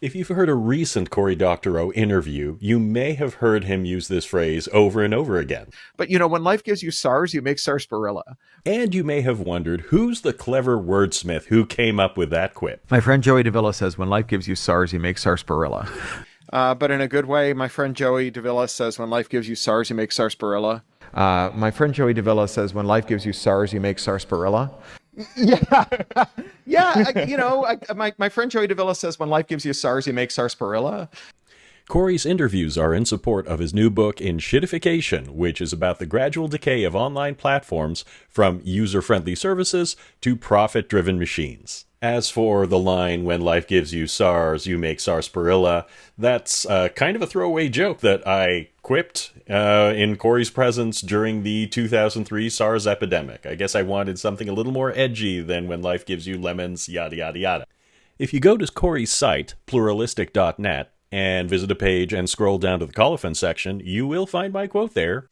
If you've heard a recent Cory Doctorow interview, you may have heard him use this phrase over and over again. But, when life gives you SARS, you make sarsaparilla. And you may have wondered, who's the clever wordsmith who came up with that quip? My friend Joey Davila says, when life gives you SARS, you make sarsaparilla. But in a good way, my friend Joey Davila says, when life gives you SARS, you make sarsaparilla. My friend Joey Davila says, when life gives you SARS, you make sarsaparilla. My friend Joey Davila says, when life gives you SARS, you make sarsaparilla. Cory's interviews are in support of his new book, Ensh, ttification, which is about the gradual decay of online platforms from user-friendly services to profit-driven machines. As for the line, when life gives you SARS, you make sarsaparilla, that's kind of a throwaway joke that I quipped in Cory's presence during the 2003 SARS epidemic. I guess I wanted something a little more edgy than when life gives you lemons, yada yada yada. If you go to Cory's site, pluralistic.net, and visit a page and scroll down to the colophon section, you will find my quote there.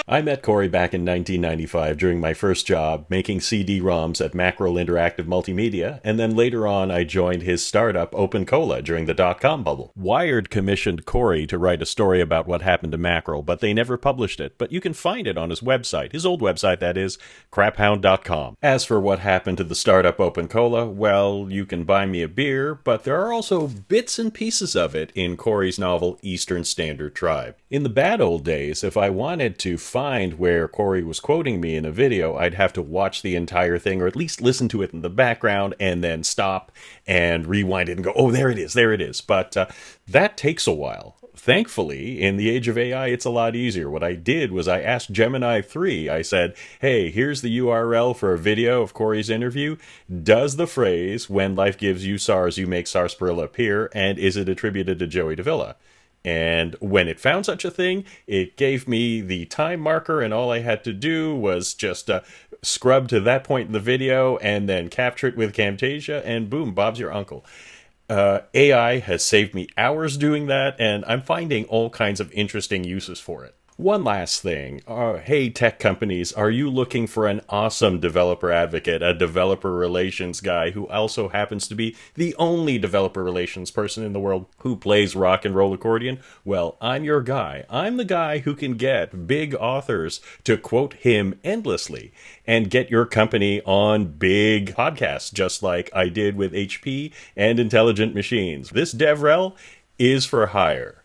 I met Cory back in 1995 during my first job making CD-ROMs at Mackerel Interactive Multimedia, and then later on I joined his startup OpenCola during the dot-com bubble. Wired commissioned Cory to write a story about what happened to Mackerel, but they never published it, but you can find it on his website, his old website that is, craphound.com. As for what happened to the startup OpenCola, well, you can buy me a beer, but there are also bits and pieces of it in Cory's novel Eastern Standard Tribe. In the bad old days, if I wanted to find where Cory was quoting me in a video, I'd have to watch the entire thing, or at least listen to it in the background, and then stop and rewind it and go, oh, there it is. But that takes a while. Thankfully, in the age of AI, it's a lot easier. What I did was I asked Gemini 3, I said, hey, here's the URL for a video of Cory's interview. Does the phrase, when life gives you SARS, you make sarsaparilla appear, and is it attributed to Joey Davila? And when it found such a thing, it gave me the time marker, and all I had to do was just scrub to that point in the video and then capture it with Camtasia, and boom, Bob's your uncle. AI has saved me hours doing that, and I'm finding all kinds of interesting uses for it. One last thing. Hey, tech companies, are you looking for an awesome developer advocate, a developer relations guy who also happens to be the only developer relations person in the world who plays rock and roll accordion? Well, I'm your guy. I'm the guy who can get big authors to quote him endlessly and get your company on big podcasts, just like I did with HP and Intelligent Machines. This DevRel is for hire.